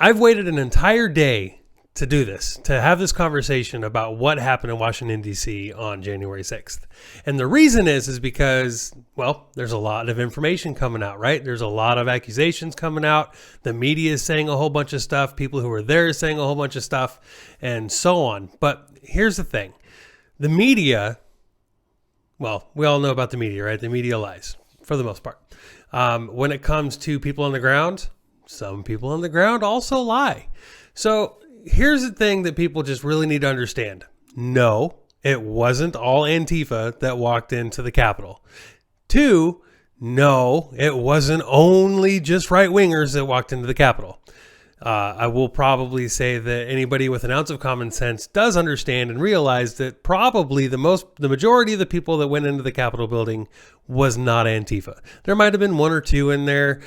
I've waited an entire day to do this, to have this conversation about what happened in Washington, D.C. on January 6th. And the reason is because, well, there's a lot of information coming out, right? There's a lot of accusations coming out. The media is saying a whole bunch of stuff. People who are there are saying a whole bunch of stuff and so on. But here's the thing. The media, well, we all know about the media, right? The media lies for the most part. When it comes to people on the ground, some people on the ground also lie. So here's the thing that people just really need to understand. No, it wasn't all Antifa that walked into the Capitol. 2, no, it wasn't only just right-wingers that walked into the Capitol. I will probably say that anybody with an ounce of common sense does understand and realize that probably the majority of the people that went into the Capitol building was not Antifa. There might have been 1 or 2 in there,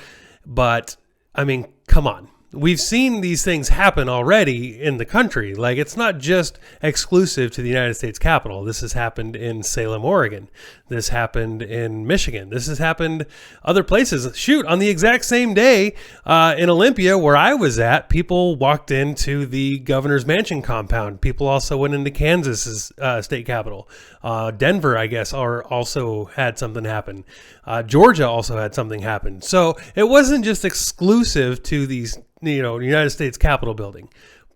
but I mean, come on. We've seen these things happen already in the country. Like, it's not just exclusive to the United States Capitol. This has happened in Salem, Oregon. This happened in Michigan. This has happened other places. Shoot, on the exact same day in Olympia where I was at, people walked into the governor's mansion compound. People also went into Kansas's state capitol. Denver, I guess, also had something happen. Georgia also had something happen. So it wasn't just exclusive to these, United States Capitol building.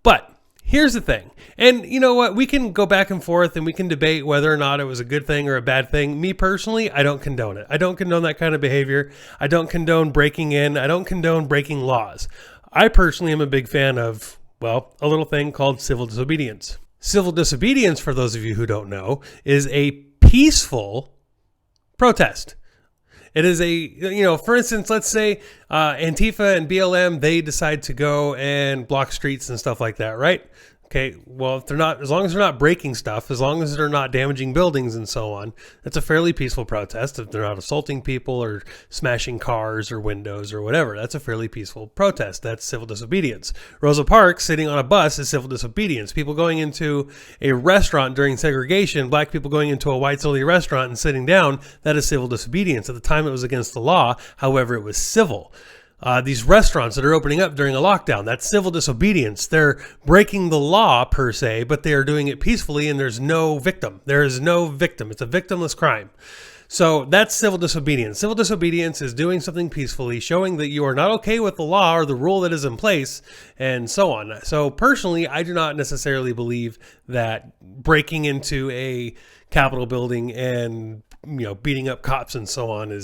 But here's the thing. And you know what? We can go back and forth and we can debate whether or not it was a good thing or a bad thing. Me personally, I don't condone it. I don't condone that kind of behavior. I don't condone breaking in. I don't condone breaking laws. I personally am a big fan of, well, a little thing called civil disobedience. Civil disobedience, for those of you who don't know, is a peaceful protest. It is for instance, let's say Antifa and BLM, they decide to go and block streets and stuff like that, right? Okay, well, as long as they're not breaking stuff, as long as they're not damaging buildings and so on, it's a fairly peaceful protest. If they're not assaulting people or smashing cars or windows or whatever, that's a fairly peaceful protest. That's civil disobedience. Rosa Parks sitting on a bus is civil disobedience. People going into a restaurant during segregation, black people going into a whites-only restaurant and sitting down, that is civil disobedience. At the time, it was against the law. However, it was civil. These restaurants that are opening up during a lockdown, that's civil disobedience. They're breaking the law per se, but they are doing it peacefully and there's no victim. There is no victim. It's a victimless crime. So that's civil disobedience. Civil disobedience is doing something peacefully, showing that you are not okay with the law or the rule that is in place and so on. So personally, I do not necessarily believe that breaking into a Capitol building and beating up cops and so on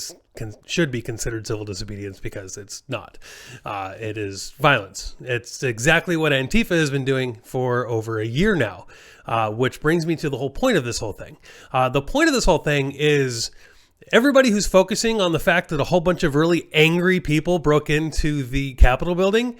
should be considered civil disobedience, because it's not. It is violence. It's exactly what Antifa has been doing for over a year now, which brings me to the whole point of this whole thing. The point of this whole thing is everybody who's focusing on the fact that a whole bunch of really angry people broke into the Capitol building,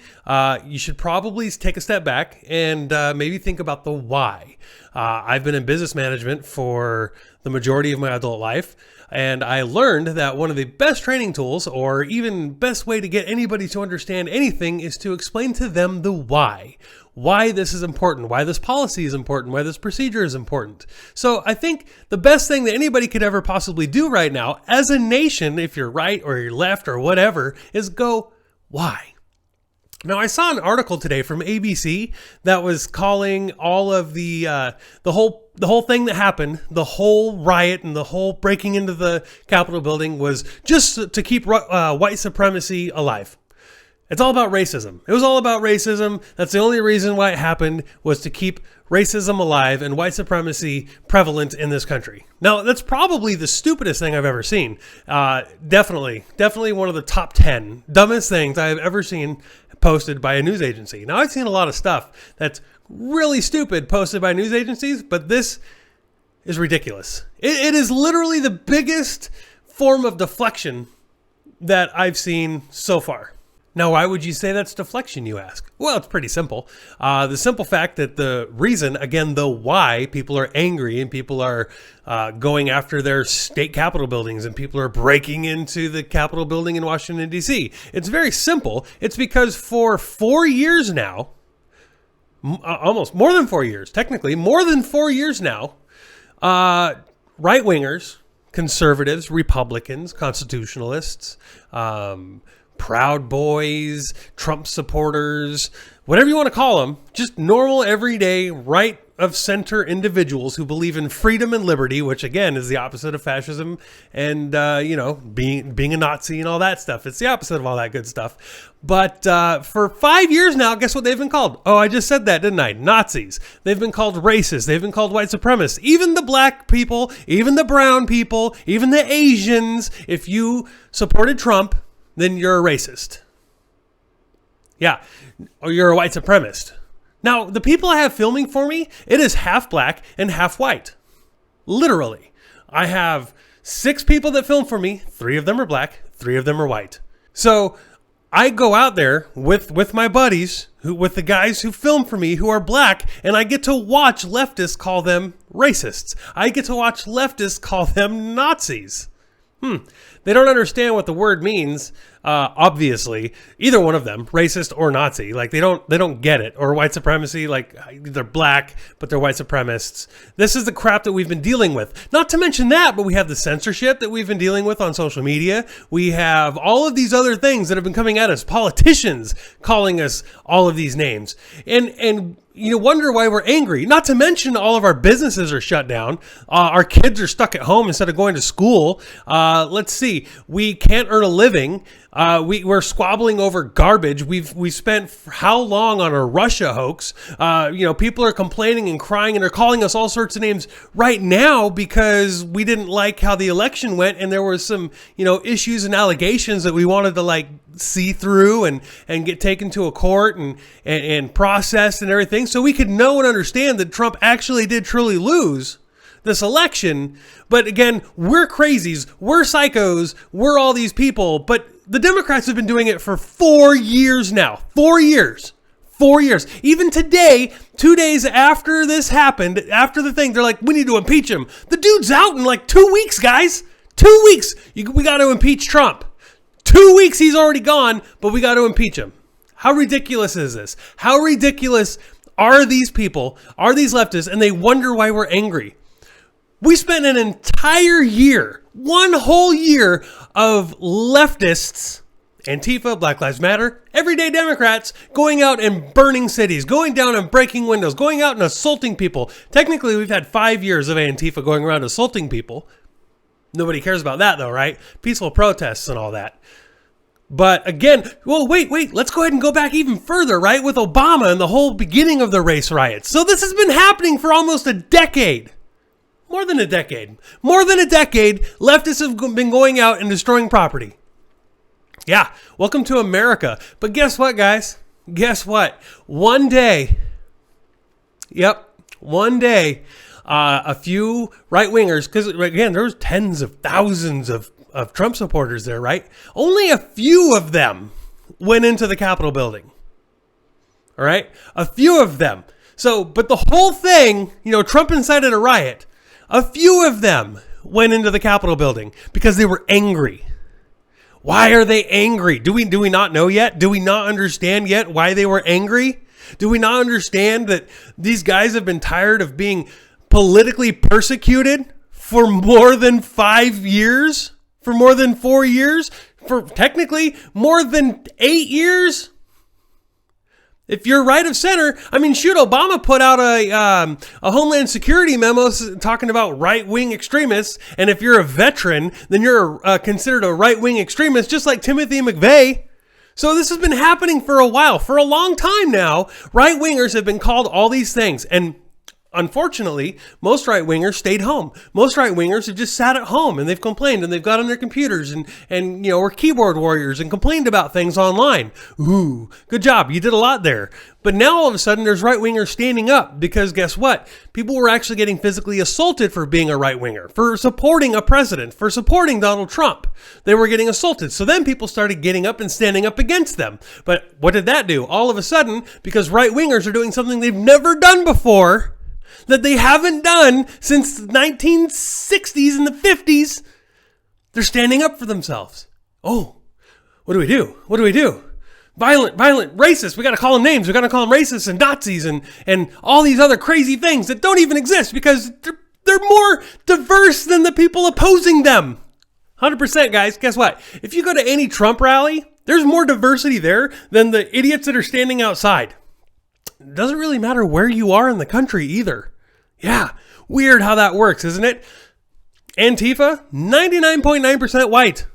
you should probably take a step back and maybe think about the why. I've been in business management for the majority of my adult life, and I learned that one of the best training tools, or even best way to get anybody to understand anything, is to explain to them the why. Why this is important, why this policy is important, why this procedure is important. So I think the best thing that anybody could ever possibly do right now as a nation, if you're right or you're left or whatever, is go, why? Now, I saw an article today from ABC that was calling all of the whole thing that happened, the whole riot and the whole breaking into the Capitol building was just to keep white supremacy alive. It's all about racism. It was all about racism. That's the only reason why it happened, was to keep racism alive and white supremacy prevalent in this country. Now, that's probably the stupidest thing I've ever seen. Definitely one of the top 10 dumbest things I have ever seen posted by a news agency. Now, I've seen a lot of stuff that's really stupid posted by news agencies, but this is ridiculous. It is literally the biggest form of deflection that I've seen so far. Now, why would you say that's deflection, you ask? Well, it's pretty simple. The simple fact that the reason, again, the why people are angry and people are going after their state capitol buildings and people are breaking into the Capitol building in Washington, D.C. It's very simple. It's because for 4 years now, almost more than 4 years, technically more than 4 years now, right-wingers, conservatives, Republicans, constitutionalists, Proud Boys, Trump supporters, whatever you want to call them, just normal, everyday, right of center individuals who believe in freedom and liberty, which again is the opposite of fascism and, being a Nazi and all that stuff. It's the opposite of all that good stuff. But for 5 years now, guess what they've been called? Oh, I just said that, didn't I? Nazis. They've been called racist. They've been called white supremacists. Even the black people, even the brown people, even the Asians, if you supported Trump, then you're a racist. Yeah, or you're a white supremacist. Now, the people I have filming for me, it is half black and half white. Literally. I have 6 people that film for me. 3 of them are black, 3 of them are white. So I go out there with my buddies, with the guys who film for me who are black, and I get to watch leftists call them racists. I get to watch leftists call them Nazis. They don't understand what the word means. Obviously, either one of them, racist or Nazi, like they don't get it. Or white supremacy, like they're black, but they're white supremacists. This is the crap that we've been dealing with. Not to mention that, but we have the censorship that we've been dealing with on social media. We have all of these other things that have been coming at us. Politicians calling us all of these names. And you wonder why we're angry. Not to mention all of our businesses are shut down. Our kids are stuck at home instead of going to school. Let's see. We can't earn a living. We're squabbling over garbage. We spent how long on a Russia hoax? People are complaining and crying and they're calling us all sorts of names right now because we didn't like how the election went and there were some, issues and allegations that we wanted to see through and get taken to a court and processed and everything so we could know and understand that Trump actually did truly lose this election. But again, we're crazies, we're psychos, we're all these people, but the Democrats have been doing it for 4 years now. 4 years. 4 years. Even today, 2 days after this happened, after the thing, they're like, we need to impeach him. The dude's out in 2 weeks, guys. 2 weeks. We got to impeach Trump. 2 weeks he's already gone, but we got to impeach him. How ridiculous is this? How ridiculous are these people, are these leftists, and they wonder why we're angry? We spent an entire year, 1 whole year of leftists, Antifa, Black Lives Matter, everyday Democrats going out and burning cities, going down and breaking windows, going out and assaulting people. Technically, we've had 5 years of Antifa going around assaulting people. Nobody cares about that though, right? Peaceful protests and all that. But again, wait, let's go ahead and go back even further, right? With Obama and the whole beginning of the race riots. So this has been happening for almost a decade. More than a decade. More than a decade, leftists have been going out and destroying property. Yeah, welcome to America. But guess what, guys? Guess what? One day, a few right-wingers, because again, there's tens of thousands of Trump supporters there, right? Only a few of them went into the Capitol building. All right? A few of them. So, but the whole thing, Trump incited a riot. A few of them went into the Capitol building because they were angry. Why are they angry? Do we not know yet? Do we not understand yet why they were angry? Do we not understand that these guys have been tired of being politically persecuted for more than 5 years? For more than 4 years? For technically more than 8 years? If you're right of center, Obama put out a Homeland Security memo talking about right-wing extremists. And if you're a veteran, then you're considered a right-wing extremist, just like Timothy McVeigh. So this has been happening for a while. For a long time now, right-wingers have been called all these things. And unfortunately, most right-wingers stayed home. Most right-wingers have just sat at home and they've complained and they've got on their computers and were keyboard warriors and complained about things online. Ooh, good job. You did a lot there. But now all of a sudden there's right-wingers standing up because guess what? People were actually getting physically assaulted for being a right-winger, for supporting a president, for supporting Donald Trump. They were getting assaulted. So then people started getting up and standing up against them. But what did that do? All of a sudden, because right-wingers are doing something they've never done before, that they haven't done since the 1960s and the 50s, they're standing up for themselves. Oh, what do we do? What do we do? Violent, racist. We got to call them names. We got to call them racists and Nazis and all these other crazy things that don't even exist because they're more diverse than the people opposing them. 100%, guys. Guess what? If you go to any Trump rally, There's more diversity there than the idiots that are standing outside. It doesn't really matter where you are in the country either. Yeah, weird how that works, isn't it? Antifa, 99.9% white.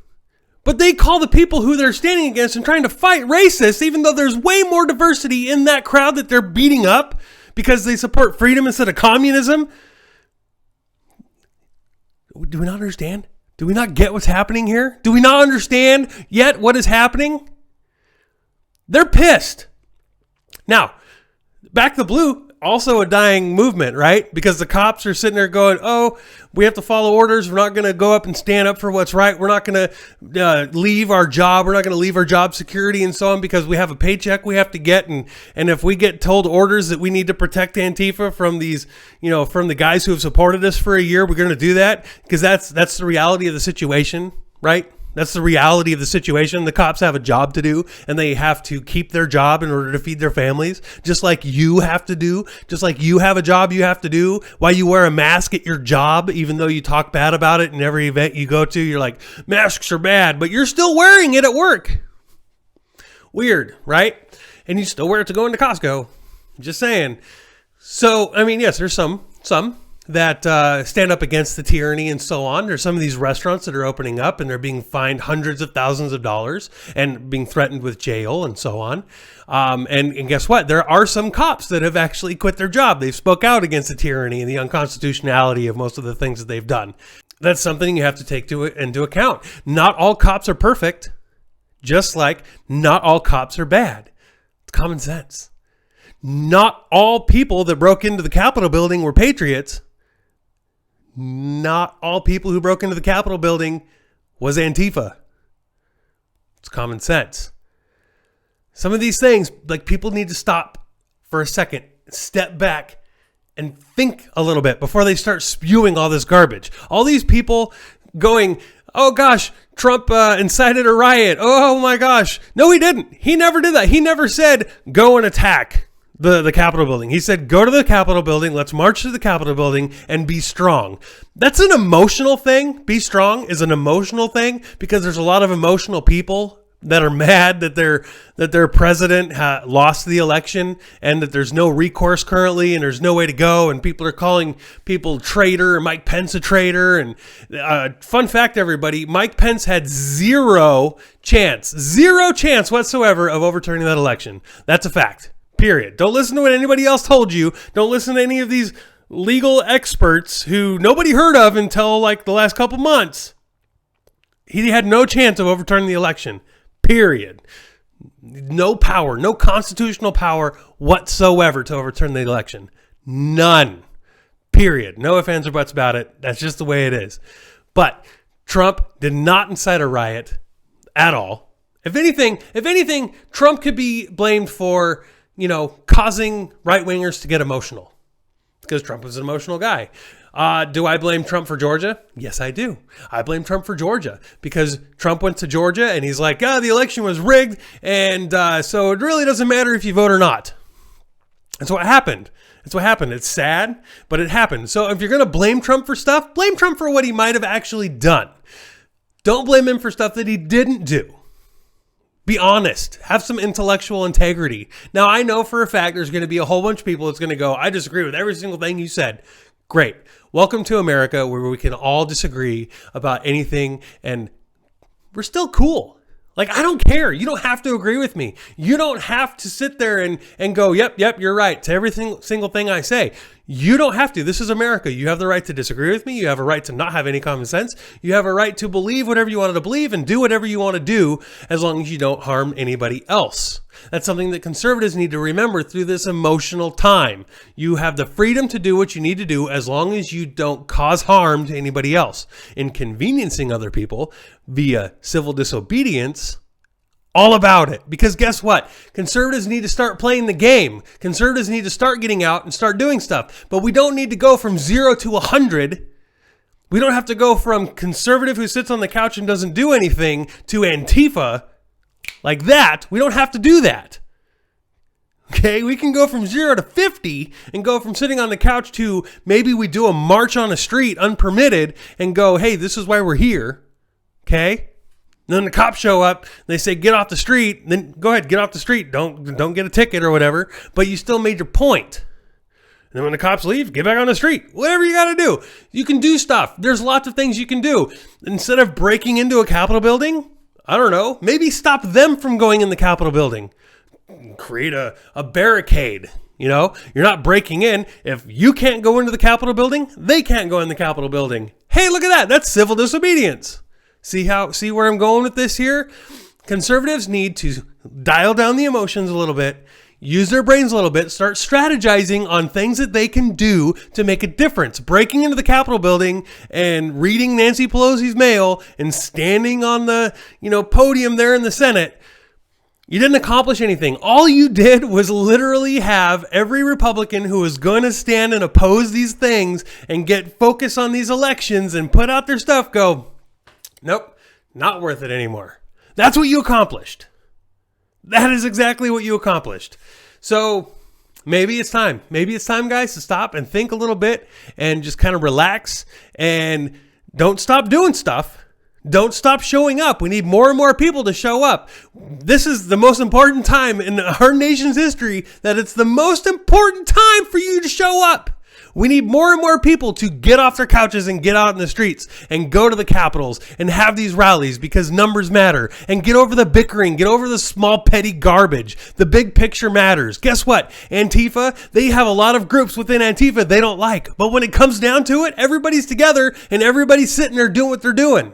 But they call the people who they're standing against and trying to fight racist, even though there's way more diversity in that crowd that they're beating up because they support freedom instead of communism. Do we not understand? Do we not get what's happening here? Do we not understand yet what is happening? They're pissed. Now, Back the Blue, also a dying movement, right? Because the cops are sitting there going, oh, we have to follow orders. We're not going to go up and stand up for what's right. We're not going to leave our job. We're not going to leave our job security and so on because we have a paycheck we have to get. And if we get told orders that we need to protect Antifa from these, from the guys who have supported us for a year, we're going to do that because that's the reality of the situation, right? That's the reality of the situation. The cops have a job to do, and they have to keep their job in order to feed their families, just like you have to do, just like you have a job you have to do. Why you wear a mask at your job, even though you talk bad about it in every event you go to, you're like, masks are bad, but you're still wearing it at work. Weird, right? And you still wear it to go into Costco. Just saying. So, I mean, yes, there's some that stand up against the tyranny and so on. There's some of these restaurants that are opening up and they're being fined hundreds of thousands of dollars and being threatened with jail and so on. And guess what? There are some cops that have actually quit their job. They've spoke out against the tyranny and the unconstitutionality of most of the things that they've done. That's something you have to take into account. Not all cops are perfect, just like not all cops are bad. It's common sense. Not all people that broke into the Capitol building were patriots. Not all people who broke into the Capitol building was Antifa. It's common sense. Some of these things, like, people need to stop for a second, step back, and think a little bit before they start spewing all this garbage. All these people going, oh gosh, Trump incited a riot. Oh my gosh. No, he didn't. He never did that. He never said, go and attack the Capitol building. He said, go to the Capitol building. Let's march to the Capitol building and be strong. That's an emotional thing. Be strong is an emotional thing because there's a lot of emotional people that are mad that their president lost the election and that there's no recourse currently and there's no way to go. And people are calling people traitor, Mike Pence a traitor. And fun fact, everybody, Mike Pence had zero chance whatsoever of overturning that election. That's a fact. Period. Don't listen to what anybody else told you. Don't listen to any of these legal experts who nobody heard of until like the last couple months. He had no chance of overturning the election. Period. No power, no constitutional power whatsoever to overturn the election. None. Period. No ifs, ands, or buts about it. That's just the way it is. But Trump did not incite a riot at all. If anything, Trump could be blamed for causing right-wingers to get emotional because Trump was an emotional guy. Do I blame Trump for Georgia? Yes, I do. I blame Trump for Georgia because Trump went to Georgia and he's like, the election was rigged. And so it really doesn't matter if you vote or not. That's what happened. It's sad, but it happened. So if you're going to blame Trump for stuff, blame Trump for what he might have actually done. Don't blame him for stuff that he didn't do. Be honest. Have some intellectual integrity. Now, I know for a fact there's going to be a whole bunch of people that's going to go, I disagree with every single thing you said. Great. Welcome to America where we can all disagree about anything and we're still cool. Like, I don't care. You don't have to agree with me. You don't have to sit there and go, yep, you're right to every single thing I say. You don't have to. This is America. You have the right to disagree with me. You have a right to not have any common sense. You have a right to believe whatever you wanted to believe and do whatever you want to do as long as you don't harm anybody else. That's something that conservatives need to remember through this emotional time. You have the freedom to do what you need to do as long as you don't cause harm to anybody else. Inconveniencing other people via civil disobedience, all about it. Because guess what? Conservatives need to start playing the game. Conservatives need to start getting out and start doing stuff. But we don't need to go from 0 to 100. We don't have to go from conservative who sits on the couch and doesn't do anything to Antifa like that. We don't have to do that. Okay, we can go from 0 to 50 and go from sitting on the couch to maybe we do a march on a street unpermitted and go, hey, this is why we're here. Okay? And then the cops show up. They say, get off the street. Then go ahead, get off the street. Don't get a ticket or whatever. But you still made your point. And then when the cops leave, get back on the street. Whatever you got to do. You can do stuff. There's lots of things you can do. Instead of breaking into a Capitol building, I don't know, maybe stop them from going in the Capitol building. Create a barricade. You know, you're not breaking in. If you can't go into the Capitol building, they can't go in the Capitol building. Hey, look at that. That's civil disobedience. See where I'm going with this here? Conservatives need to dial down the emotions a little bit, use their brains a little bit, start strategizing on things that they can do to make a difference. Breaking into the Capitol building and reading Nancy Pelosi's mail and standing on the, podium there in the Senate, you didn't accomplish anything. All you did was literally have every Republican who was going to stand and oppose these things and get focused on these elections and put out their stuff go, nope, not worth it anymore. That's what you accomplished. That is exactly what you accomplished. So maybe it's time. Maybe it's time, guys, to stop and think a little bit and just kind of relax and don't stop doing stuff. Don't stop showing up. We need more and more people to show up. This is the most important time in our nation's history that it's the most important time for you to show up. We need more and more people to get off their couches and get out in the streets and go to the capitals and have these rallies because numbers matter, and get over the bickering, get over the small petty garbage. The big picture matters. Guess what? Antifa, they have a lot of groups within Antifa they don't like. But when it comes down to it, everybody's together and everybody's sitting there doing what they're doing.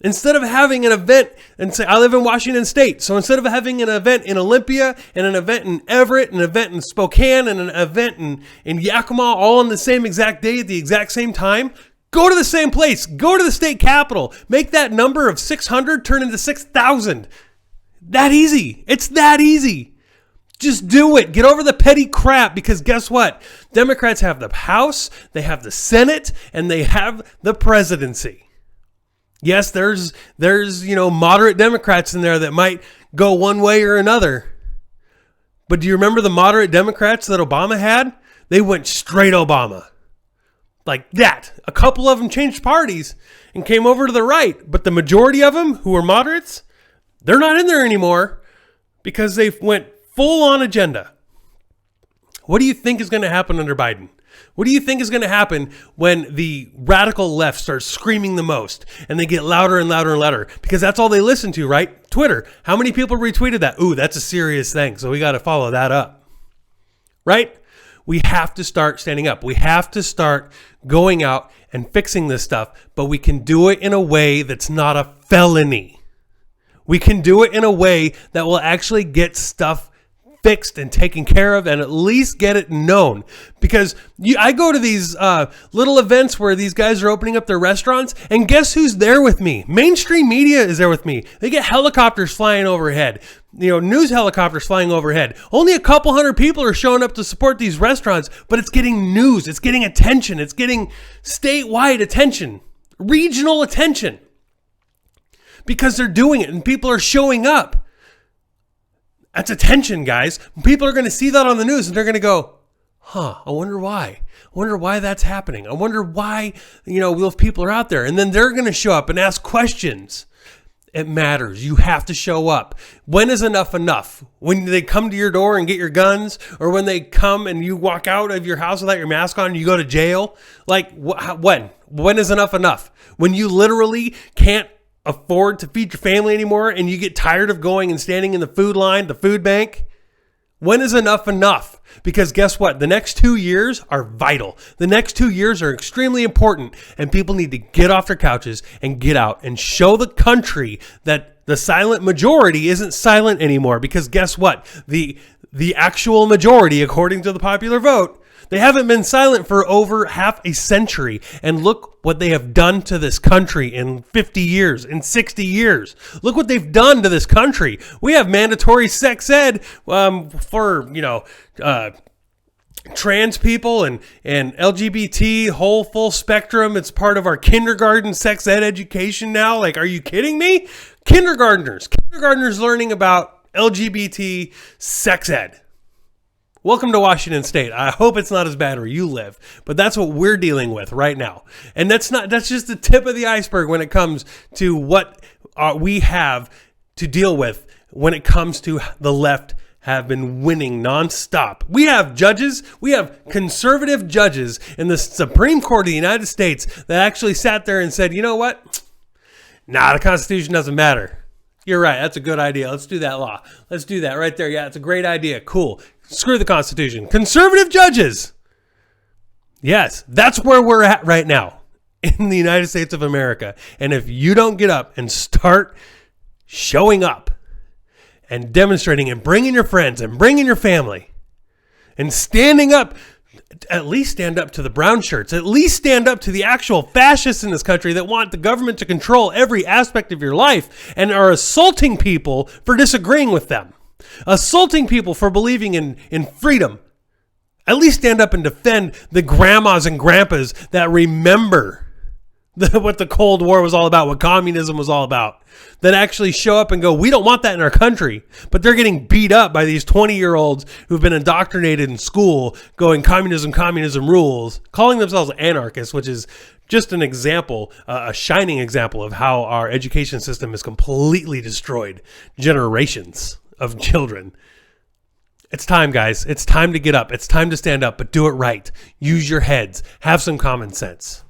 Instead of having an event, and say, I live in Washington State, so instead of having an event in Olympia and an event in Everett, an event in Spokane, and an event in Yakima, all on the same exact day at the exact same time, go to the same place. Go to the state capitol. Make that number of 600 turn into 6,000. That easy. It's that easy. Just do it. Get over the petty crap, because guess what? Democrats have the House, they have the Senate, and they have the presidency. Yes, there's moderate Democrats in there that might go one way or another. But do you remember the moderate Democrats that Obama had? They went straight Obama. Like that. A couple of them changed parties and came over to the right. But the majority of them who were moderates, they're not in there anymore because they went full on agenda. What do you think is going to happen under Biden? What do you think is going to happen when the radical left starts screaming the most and they get louder and louder and louder? Because that's all they listen to, right? Twitter. How many people retweeted that? Ooh, that's a serious thing. So we got to follow that up, right? We have to start standing up. We have to start going out and fixing this stuff, but we can do it in a way that's not a felony. We can do it in a way that will actually get stuff fixed and taken care of, and at least get it known. Because I go to these little events where these guys are opening up their restaurants, and guess who's there with me? Mainstream media is there with me. They get helicopters flying overhead, news helicopters flying overhead. Only a couple hundred people are showing up to support these restaurants, but it's getting news, it's getting attention, it's getting statewide attention, regional attention, because they're doing it and people are showing up. That's attention, guys. People are going to see that on the news and they're going to go, I wonder why. I wonder why that's happening. I wonder why, those people are out there. And then they're going to show up and ask questions. It matters. You have to show up. When is enough enough? When they come to your door and get your guns, or when they come and you walk out of your house without your mask on and you go to jail? Like, when? When is enough enough? When you literally can't afford to feed your family anymore and you get tired of going and standing in the food line, the food bank? When is enough enough? Because guess what? The next 2 years are vital. The next 2 years are extremely important, and people need to get off their couches and get out and show the country that the silent majority isn't silent anymore. Because guess what? The actual majority, according to the popular vote, they haven't been silent for over half a century. And look what they have done to this country in 50 years, in 60 years. Look what they've done to this country. We have mandatory sex ed for, trans people and LGBT, whole full spectrum. It's part of our kindergarten sex ed education now. Like, are you kidding me? Kindergartners learning about LGBT sex ed. Welcome to Washington State. I hope it's not as bad where you live, but that's what we're dealing with right now. And that's just the tip of the iceberg when it comes to what we have to deal with when it comes to the left have been winning nonstop. We have judges, we have conservative judges in the Supreme Court of the United States that actually sat there and said, you know what? Nah, the Constitution doesn't matter. You're right. That's a good idea. Let's do that law. Let's do that right there. Yeah, it's a great idea. Cool. Screw the Constitution. Conservative judges. Yes, that's where we're at right now in the United States of America. And if you don't get up and start showing up and demonstrating and bringing your friends and bringing your family and standing up, at least stand up to the brown shirts, at least stand up to the actual fascists in this country that want the government to control every aspect of your life and are assaulting people for disagreeing with them, assaulting people for believing in freedom. At least stand up and defend the grandmas and grandpas that remember what the Cold War was all about, what communism was all about, that actually show up and go, we don't want that in our country. But they're getting beat up by these 20-year-olds who've been indoctrinated in school going communism rules, calling themselves anarchists, which is just an example, a shining example of how our education system has completely destroyed generations of children. It's time, guys. It's time to get up. It's time to stand up, but do it right. Use your heads. Have some common sense.